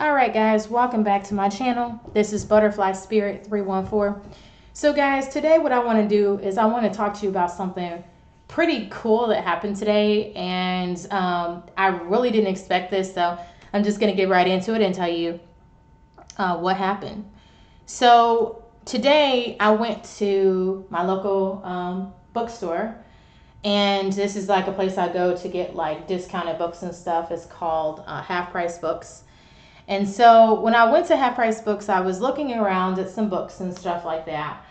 Alright guys, welcome back to my channel. This is Butterfly Spirit 314. So guys, today what I want to do is I want to talk to you about something pretty cool that happened today, and I really didn't expect this, so I'm just going to get right into it and tell you what happened. So today I went to my local bookstore, and this is like a place I go to get like discounted books and stuff. It's called Half Price Books. And so when I went to Half Price Books, I was looking around at some books and stuff like that.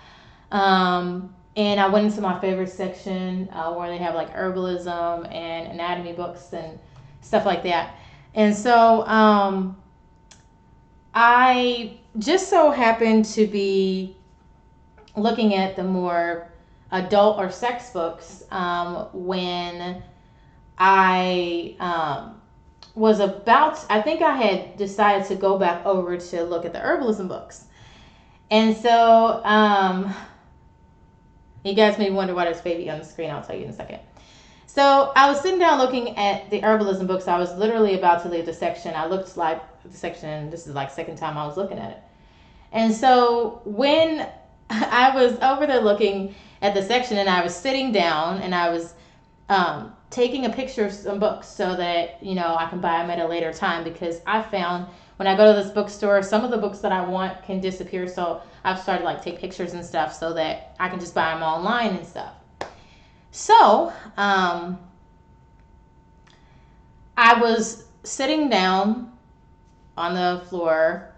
And I went into my favorite section where they have like herbalism and anatomy books and stuff like that. And so I just so happened to be looking at the more adult or sex books when I I think I had decided to go back over to look at the herbalism books. And so, you guys may wonder why there's baby on the screen. I'll tell you in a second. So I was sitting down looking at the herbalism books. I was literally about to leave the section. I looked like the section, this is like second time I was looking at it. And so when I was over there looking at the section and I was sitting down and I was taking a picture of some books so that I can buy them at a later time, because I found when I go to this bookstore, some of the books that I want can disappear. So I've started like take pictures and stuff so that I can just buy them online and stuff. So I was sitting down on the floor,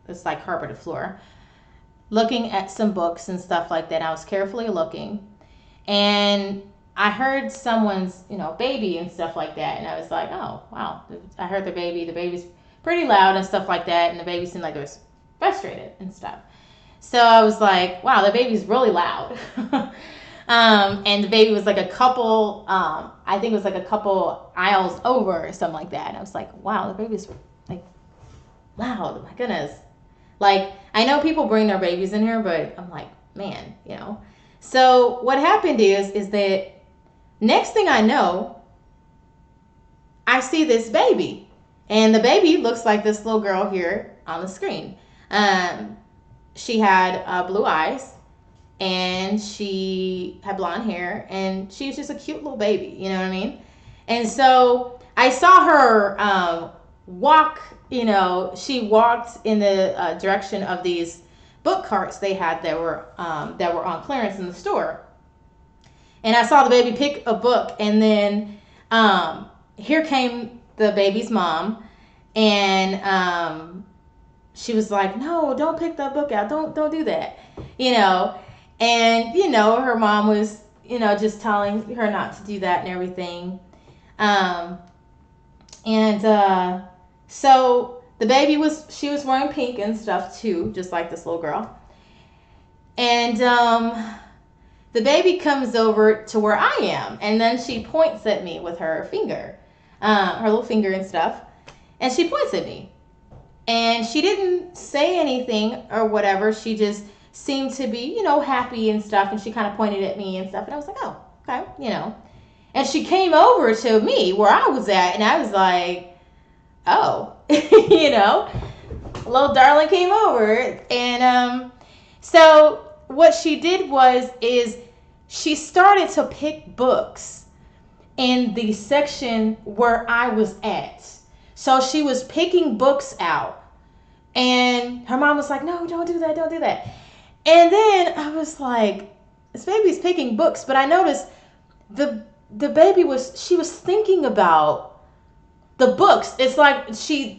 it's like carpeted floor, looking at some books and stuff like that. I was carefully looking, and I heard someone's, baby and stuff like that. And I was like, oh, wow. I heard the baby. The baby's pretty loud and stuff like that. And the baby seemed like it was frustrated and stuff. So I was like, wow, the baby's really loud. And the baby was like a couple, I think it was like a couple aisles over or something like that. And I was like, wow, the baby's like loud. My goodness. Like, I know people bring their babies in here, but I'm like, man, So what happened is that next thing I know, I see this baby. And the baby looks like this little girl here on the screen. She had blue eyes, and she had blonde hair, and she was just a cute little baby, you know what I mean? And so I saw her walk, she walked in the direction of these book carts they had that were on clearance in the store. And I saw the baby pick a book, and then here came the baby's mom, and she was like, "No, don't pick that book out. Don't do that." And her mom was just telling her not to do that and everything. So the baby she was wearing pink and stuff too, just like this little girl. And the baby comes over to where I am, and then she points at me with her finger, her little finger and stuff, and she points at me. And she didn't say anything or whatever. She just seemed to be, happy and stuff, and she kind of pointed at me and stuff, and I was like, oh, okay, And she came over to me where I was at, and I was like, oh, little darling came over, and so what she did is she started to pick books in the section where I was at. So she was picking books out, and her mom was like, no, don't do that. And then I was like, this baby's picking books, but I noticed the baby was thinking about the books. It's like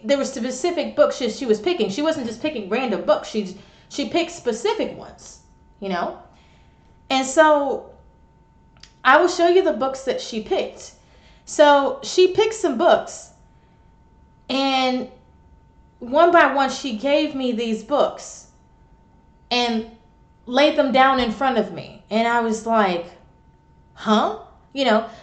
there were specific books she was picking. She wasn't just picking random books. She picked specific ones, And so I will show you the books that she picked. So she picked some books, and one by one she gave me these books and laid them down in front of me. And I was like, huh?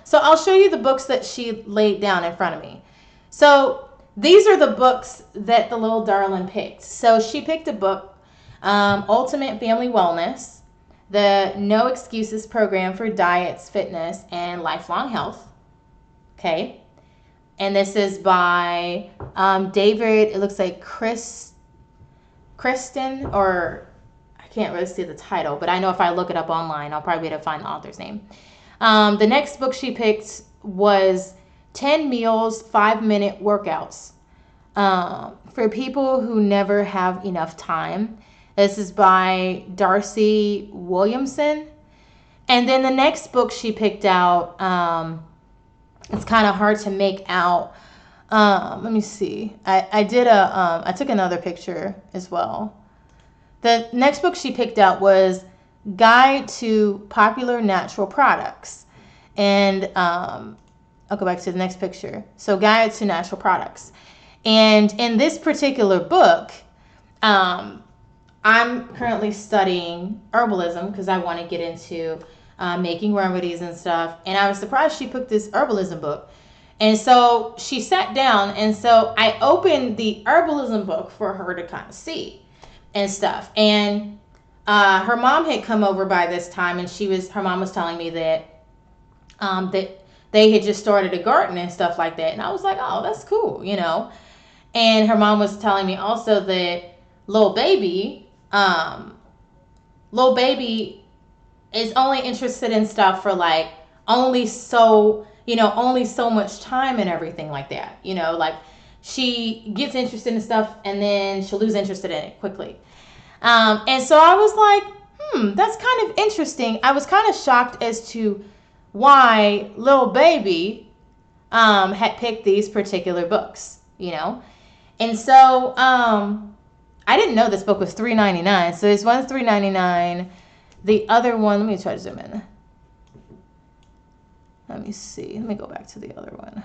So I'll show you the books that she laid down in front of me. So these are the books that the little darling picked. So she picked a book, Ultimate Family Wellness, the No Excuses Program for Diets, Fitness, and Lifelong Health. Okay. And this is by David, it looks like Kristen, or I can't really see the title, but I know if I look it up online, I'll probably be able to find the author's name. The next book she picked was 10 Meals, 5-Minute Workouts for People Who Never Have Enough Time. This is by Darcy Williamson. And then the next book she picked out, it's kind of hard to make out. Let me see. I took another picture as well. The next book she picked out was Guide to Popular Natural Products. And I'll go back to the next picture. So Guide to Natural Products. And in this particular book, I'm currently studying herbalism because I want to get into making remedies and stuff. And I was surprised she picked this herbalism book. And so she sat down, and so I opened the herbalism book for her to kind of see and stuff. And her mom had come over by this time, and her mom was telling me that they had just started a garden and stuff like that. And I was like, oh, that's cool, you know. And her mom was telling me also that little baby is only interested in stuff for like only so much time and everything like that. You know, like she gets interested in stuff and then she'll lose interest in it quickly. And so I was like, that's kind of interesting. I was kind of shocked as to why little baby had picked these particular books, you know. And so I didn't know this book was $3.99. So this one's $3.99. The other one, let me try to zoom in. Let me see. Let me go back to the other one.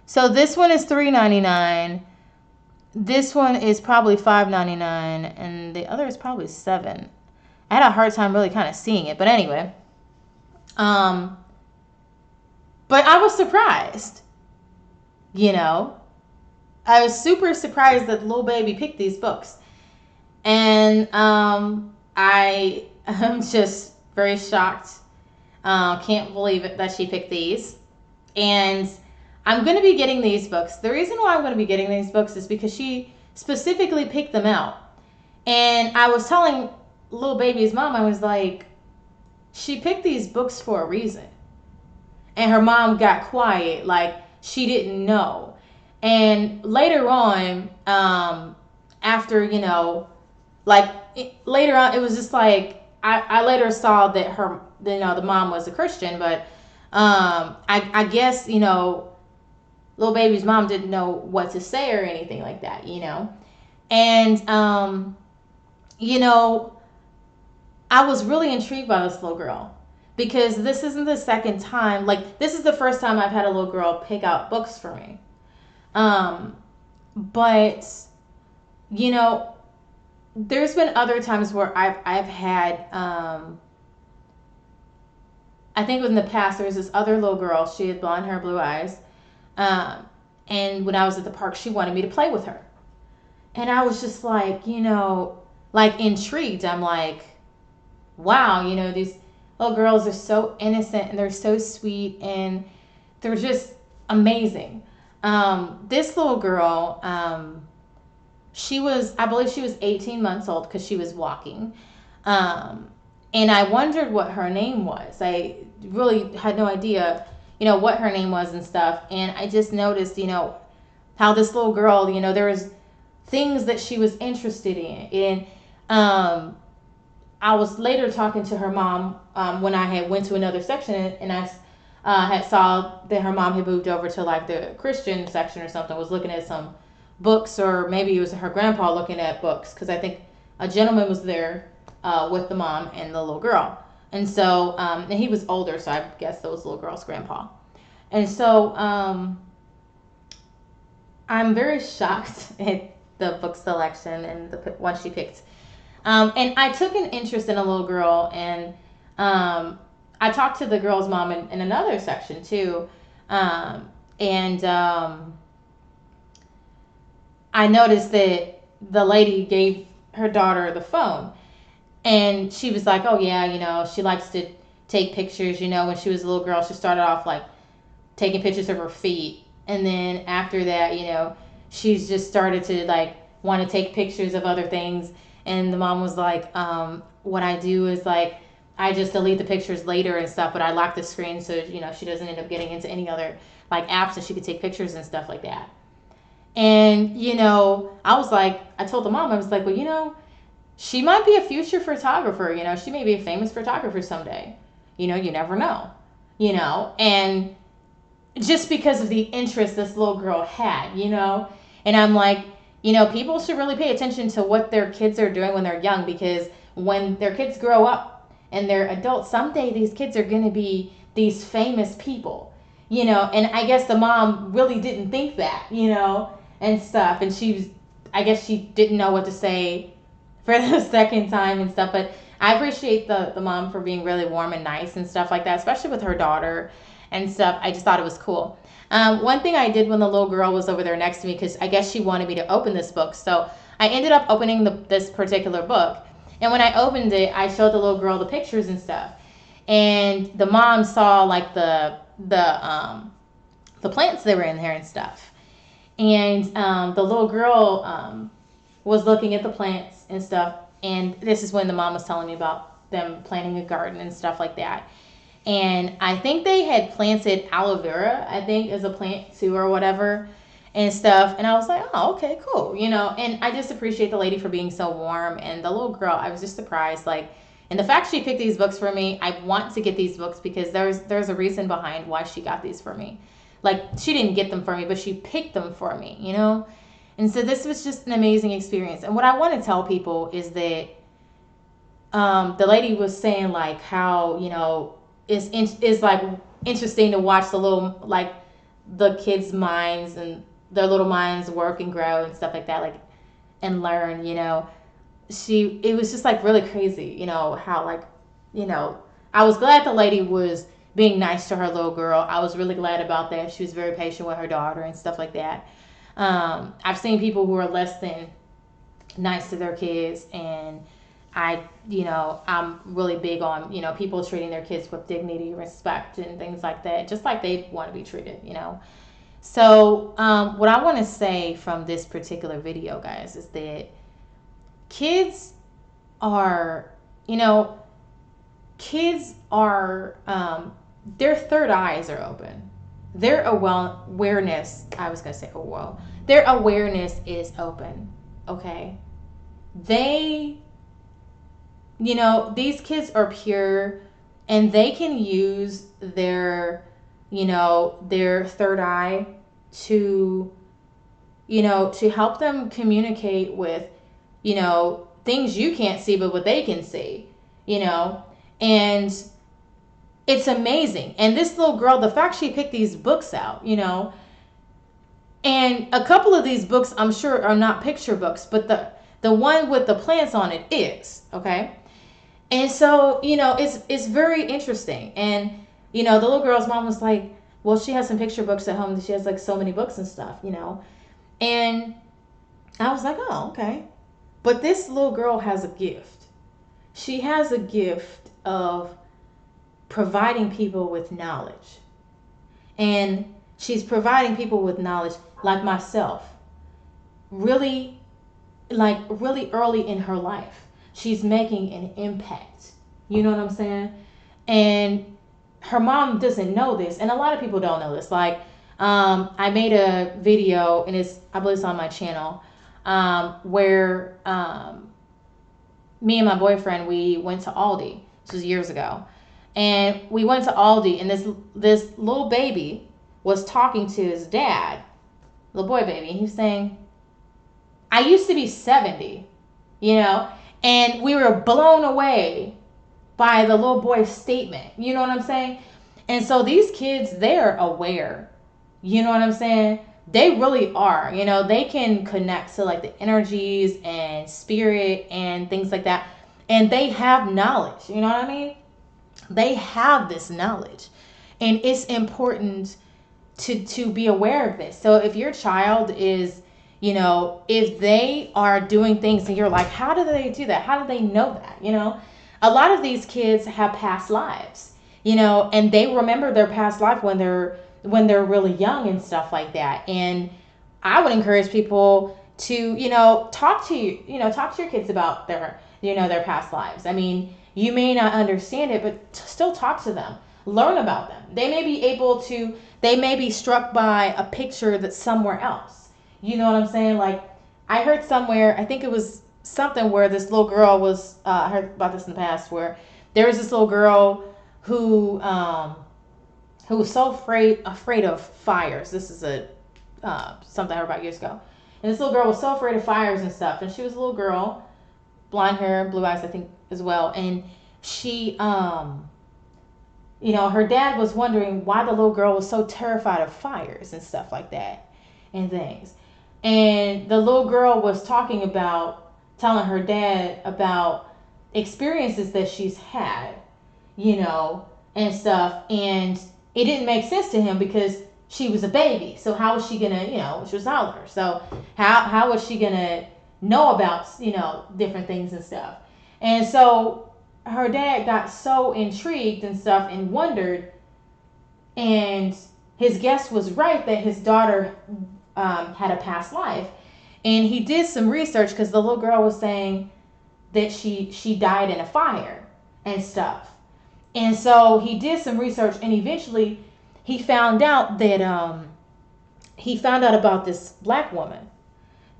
So this one is $3.99. This one is probably $5.99, and the other is probably $7. I had a hard time really kind of seeing it, but anyway. But I was surprised. You know, I was super surprised that little baby picked these books, and I am just very shocked. Can't believe it that she picked these. And I'm going to be getting these books. The reason why I'm going to be getting these books is because she specifically picked them out. And I was telling little baby's mom, I was like, she picked these books for a reason. And her mom got quiet, like she didn't know. And later on, after, you know, like later on, it was just like, I later saw that the mom was a Christian, but I guess, you know, little baby's mom didn't know what to say or anything like that, you know. And, you know, I was really intrigued by this little girl because this isn't the second time. Like, this is the first time I've had a little girl pick out books for me. But, you know, there's been other times where I've had, I think in the past, there was this other little girl. She had blonde hair, blue eyes. And when I was at the park, she wanted me to play with her. And I was just like, you know, like intrigued. I'm like, wow, you know, these little girls are so innocent and they're so sweet and they're just amazing. This little girl, I believe she was 18 months old because she was walking. And I wondered what her name was. I really had no idea, you know, what her name was and stuff. And I just noticed, you know, how this little girl, you know, there was things that she was interested in. And I was later talking to her mom when I had went to another section, and I had saw that her mom had moved over to like the Christian section or something, was looking at some books, or maybe it was her grandpa looking at books, because I think a gentleman was there with the mom and the little girl. And so, and he was older, so I guess that was the little girl's grandpa. And so, I'm very shocked at the book selection and the one she picked. And I took an interest in a little girl, and I talked to the girl's mom in another section too. And I noticed that the lady gave her daughter the phone. And she was like, oh, yeah, you know, she likes to take pictures. You know, when she was a little girl, she started off like taking pictures of her feet. And then after that, she's just started to like want to take pictures of other things. And the mom was like, what I do is like, I just delete the pictures later and stuff, but I lock the screen so, she doesn't end up getting into any other like apps and she could take pictures and stuff like that. And, I told the mom, I was like, well, she might be a future photographer, she may be a famous photographer someday. You never know, and just because of the interest this little girl had, and I'm like, people should really pay attention to what their kids are doing when they're young, because when their kids grow up and they're adults, someday these kids are going to be these famous people, and I guess the mom really didn't think that, and stuff. And I guess she didn't know what to say for the second time and stuff. But I appreciate the mom for being really warm and nice and stuff like that, especially with her daughter and stuff. I just thought it was cool. One thing I did when the little girl was over there next to me, because I guess she wanted me to open this book. So I ended up opening this particular book. And when I opened it, I showed the little girl the pictures and stuff. And the mom saw like the plants that were in there and stuff. And the little girl was looking at the plants and stuff. And this is when the mom was telling me about them planting a garden and stuff like that. And I think they had planted aloe vera, I think, as a plant too or whatever and stuff. And I was like, oh, okay, cool. And I just appreciate the lady for being so warm. And the little girl, I was just surprised. Like, and the fact she picked these books for me, I want to get these books because there's a reason behind why she got these for me. Like, she didn't get them for me, but she picked them for me, And so this was just an amazing experience. And what I want to tell people is that the lady was saying like how, it's like interesting to watch the little, like the kids' minds and their little minds work and grow and stuff like that, like, and learn, it was just like really crazy, how like, I was glad the lady was being nice to her little girl. I was really glad about that. She was very patient with her daughter and stuff like that. I've seen people who are less than nice to their kids, and I'm really big on, people treating their kids with dignity, respect, and things like that, just like they want to be treated, So what I want to say from this particular video, guys, is that kids are, their third eyes are open. Their awareness, their awareness is open, okay? These kids are pure, and they can use their third eye to, to help them communicate with, things you can't see, but what they can see, and it's amazing. And this little girl, the fact she picked these books out, and a couple of these books I'm sure are not picture books, but the one with the plants on it is, okay? And so, it's very interesting. And, the little girl's mom was like, well, she has some picture books at home. She has like so many books and stuff, And I was like, oh, okay. But this little girl has a gift. She has a gift of providing people with knowledge. And she's providing people with knowledge like myself. Really early in her life. She's making an impact. You know what I'm saying? And her mom doesn't know this. And a lot of people don't know this. Like, I made a video, and I believe it's on my channel, where me and my boyfriend, we went to Aldi. This was years ago. And we went to Aldi, and this little baby was talking to his dad, little boy baby, and he was saying, I used to be 70, and we were blown away by the little boy's statement. You know what I'm saying? And so these kids, they're aware. You know what I'm saying? They really are. They can connect to like the energies and spirit and things like that. And they have knowledge. You know what I mean? They have this knowledge. And it's important to be aware of this. So if your child is, if they are doing things and you're like, how do they do that? How do they know that? A lot of these kids have past lives, and they remember their past life when they're, when they're really young and stuff like that. And I would encourage people to, talk to your kids about their past lives. I mean, you may not understand it, but still talk to them. Learn about them. They may be struck by a picture that's somewhere else. You know what I'm saying? Like, I heard somewhere, I think it was something where this little girl was, I heard about this in the past, where there was this little girl who was so afraid of fires. This is something I heard about years ago. And this little girl was so afraid of fires and stuff. And she was a little girl, blonde hair, blue eyes, I think, as well. And she, her dad was wondering why the little girl was so terrified of fires and stuff like that and things. And the little girl was telling her dad about experiences that she's had, and stuff. And it didn't make sense to him because she was a baby. So how was she gonna, she was older. So how was she gonna know about, different things and stuff? And so her dad got so intrigued and stuff and wondered, and his guess was right that his daughter had a past life. And he did some research because the little girl was saying that she died in a fire and stuff. And so he did some research, and eventually he found out about this black woman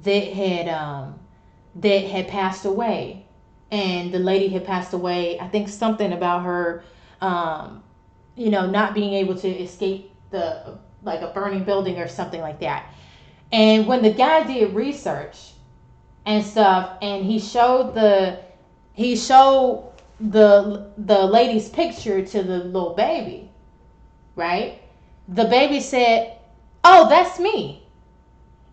that had passed away. And the lady had passed away. I think something about her, not being able to escape like a burning building or something like that. And when the guy did research and stuff, and he showed the lady's picture to the little baby, right? The baby said, "Oh, that's me."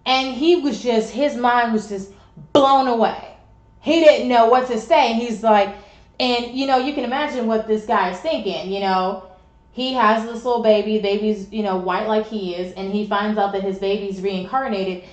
And his mind was just blown away. He didn't know what to say. He's like, and you can imagine what this guy is thinking. He has this little baby. The baby's, white like he is, and he finds out that his baby's reincarnated,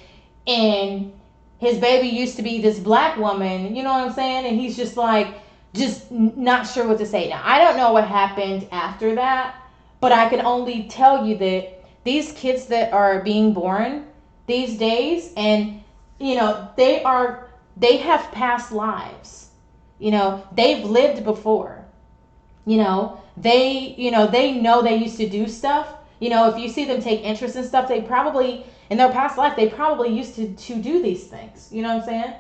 and his baby used to be this black woman. You know what I'm saying? And he's just like, just not sure what to say. Now, I don't know what happened after that, but I can only tell you that these kids that are being born these days, and they have past lives. They've lived before. They know they used to do stuff. If you see them take interest in stuff, they probably, in their past life, they probably used to do these things. You know what I'm saying?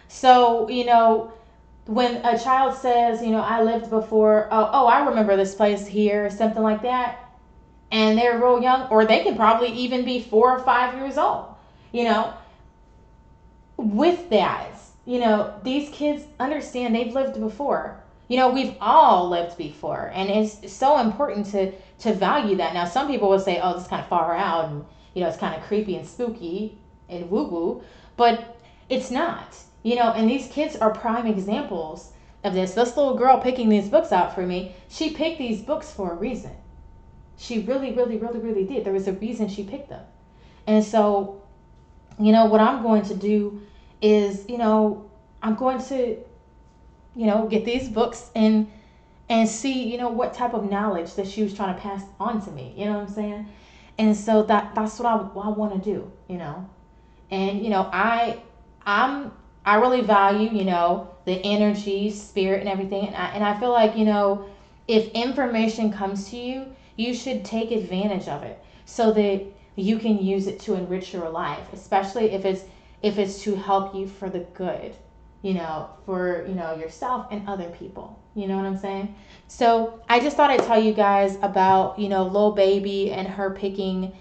So, when a child says, I lived before, oh, I remember this place here, or something like that, and they're real young, or they can probably even be 4 or 5 years old, with that, these kids understand they've lived before. We've all lived before, and it's so important to value that. Now, some people will say, oh, this is kind of far out, and, it's kind of creepy and spooky and woo-woo, but it's not. And these kids are prime examples of this. This little girl picking these books out for me, she picked these books for a reason. She really, really, really, really did. There was a reason she picked them. And so, what I'm going to do is, I'm going to, get these books and see, what type of knowledge that she was trying to pass on to me. You know what I'm saying? And so that's what I want to do, And, I really value, the energy, spirit, and everything. And I feel like, if information comes to you, you should take advantage of it so that you can use it to enrich your life, especially if it's to help you for the good, for, yourself and other people. You know what I'm saying? So I just thought I'd tell you guys about, Lil Baby and her picking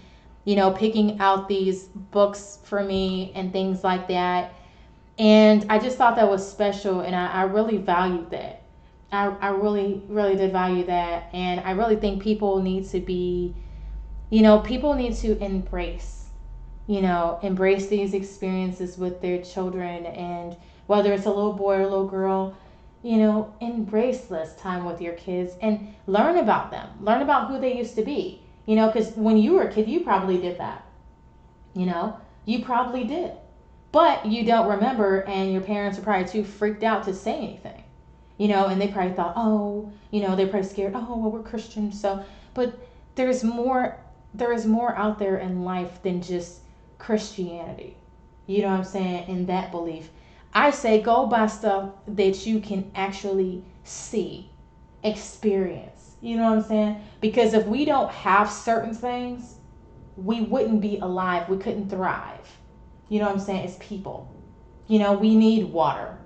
out these books for me and things like that. And I just thought that was special, and I really valued that. I really, really did value that. And I really think people need to be, people need to embrace these experiences with their children. And whether it's a little boy or a little girl, embrace this time with your kids and learn about them. Learn about who they used to be. Because when you were a kid, you probably did that. You probably did. But you don't remember, and your parents are probably too freaked out to say anything. And they probably thought, oh, they're probably scared, oh, well, we're Christians. So, but there's more there is more out there in life than just Christianity. You know what I'm saying? In that belief. I say go buy stuff that you can actually see, experience. You know what I'm saying? Because if we don't have certain things, we wouldn't be alive. We couldn't thrive. You know what I'm saying? As people. You know, we need water.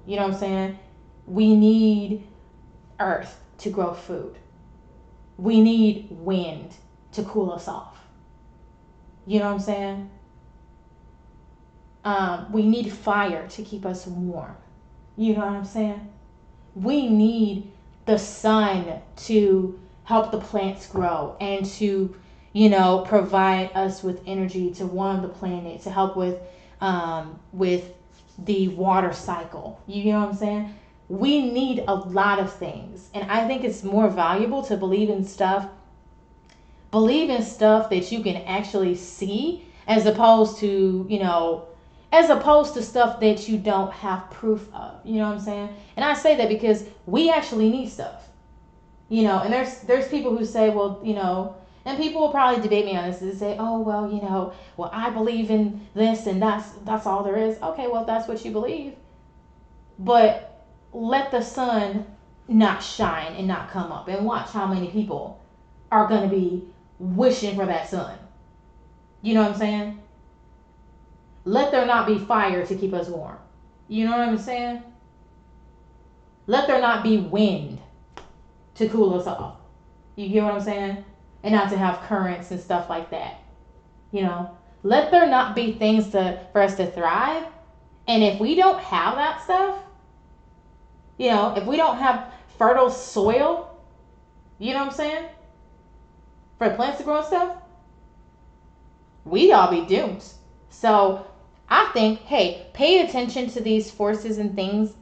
You know what I'm saying? We need earth to grow food. We need wind to cool us off. You know what I'm saying? We need fire to keep us warm. You know what I'm saying? We need the sun to help the plants grow and to, provide us with energy to warm the planet, to help with the water cycle. You know what I'm saying? We need a lot of things. And I think it's more valuable to believe in stuff that you can actually see as opposed to, stuff that you don't have proof of. You know what I'm saying? And I say that because we actually need stuff. And there's people who say, well, and people will probably debate me on this and say, oh, well, I believe in this and that's all there is. Okay, well, if that's what you believe. But let the sun not shine and not come up, and watch how many people are going to be wishing for that sun. You know what I'm saying? Let there not be fire to keep us warm. You know what I'm saying? Let there not be wind to cool us off. You get what I'm saying? And not to have currents and stuff like that. Let there not be things for us to thrive. And if we don't have that stuff, if we don't have fertile soil, you know what I'm saying? For the plants to grow and stuff, we'd all be doomed. So I think, hey, pay attention to these forces and things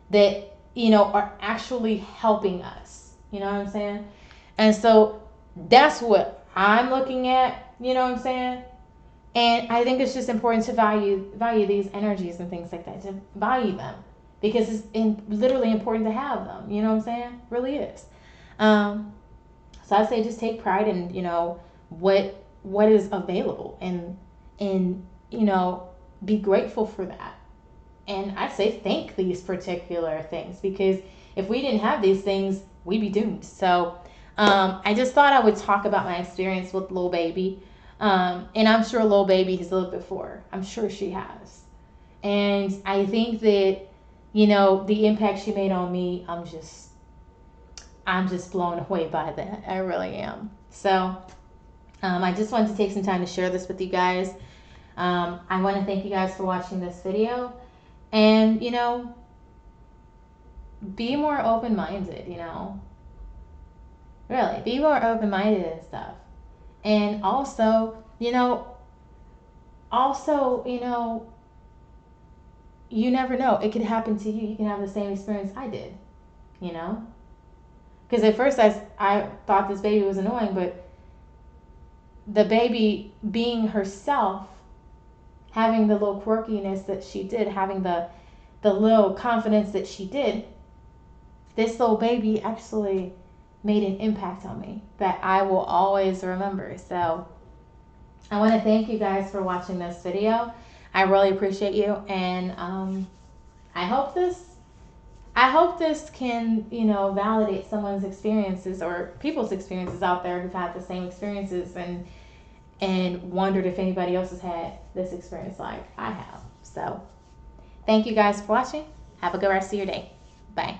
that, are actually helping us. You know what I'm saying? And so that's what I'm looking at, you know what I'm saying? And I think it's just important to value these energies and things like that, to value them. Because it's literally important to have them. You know what I'm saying? It really is. So I say just take pride in, what is available and be grateful for that. And I say thank these particular things, because if we didn't have these things, we'd be doomed. So I just thought I would talk about my experience with Lil Baby. And I'm sure Lil Baby has lived before. I'm sure she has. And I think that, the impact she made on me, I'm just blown away by that. I really am. So I just wanted to take some time to share this with you guys. I want to thank you guys for watching this video. And, be more open-minded, Really, be more open-minded and stuff. And also, you never know. It could happen to you. You can have the same experience I did, Because at first I thought this baby was annoying, but the baby being herself, having the little quirkiness that she did, having the little confidence that she did, this little baby actually made an impact on me that I will always remember. So I want to thank you guys for watching this video. I really appreciate you, and I hope this can, validate someone's experiences or people's experiences out there who've had the same experiences and wondered if anybody else has had this experience like I have. So thank you guys for watching. Have a good rest of your day. Bye.